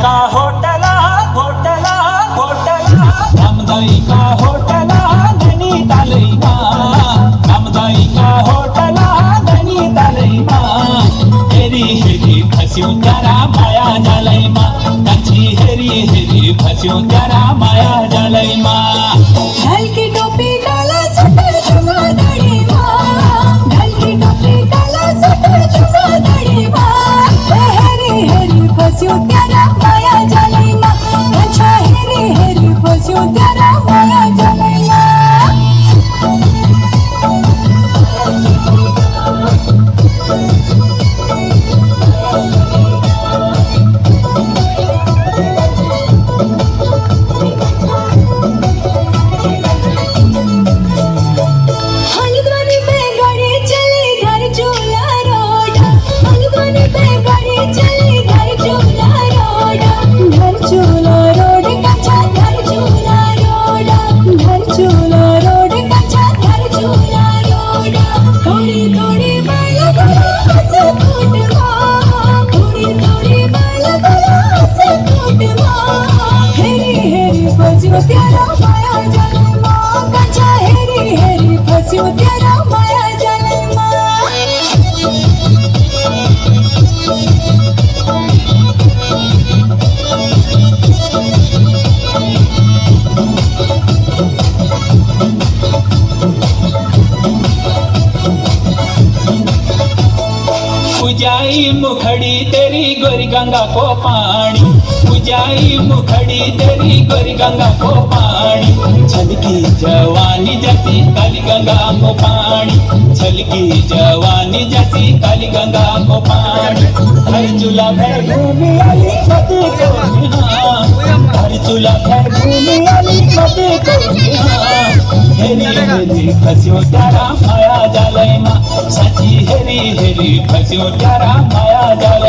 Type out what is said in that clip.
का होटला होटला होटला रामदाई का होटला नैनीतालैमा रामदाई का होटला नैनीतालैमा हेरी हेरी फस्यो त्यारा माया जालैमा कान्छी हेरी हेरी फस्यो त्यारा माया जालैमा ढलकी टोपी काला स्वेटर चुंगा दाढ़ीमा ढलकी टोपी काला स्वेटर चुंगा दाढ़ीमा हेरी हेरी फस्यो त्यारा माया जालैमा अच्छा हेरी हेरी फस्यो त्यारा माया जालैमा हल्द्वानी पे गाड़ी चली धारचूला रोड हल्द्वानी पे गाड़ी चली धारचूला रोड धारचूला रोड कच्चा धारचूला रोड धारचूला रोड कच्चा धारचूला रोड थोड़ी थोड़ी बाल गला हंस फूटवा थोड़ी थोड़ी बाल गला हंस फूटवा हेरी हेरी फस्यो त्यारा माया जालैमा कच्चा हेरी हेरी फस्यो त्यारा माया जालैमा पूजाई मुखड़ी तेरी गोरी गंगा को पानी पूजाई मुखड़ी तेरी गोरी गंगा को पानी छलकी जवानी जैसी काली गंगा को पानी छलकी जवानी जैसी काली गंगा को पानी हर चूल्हा भर घूमी आली मत को हर चूल्हा भर घूमी आली मत को हेरी हेरी फस्यो त्यारा माया जालैमा साची हेरी हेरी फस्यो त्यारा माया जालैमा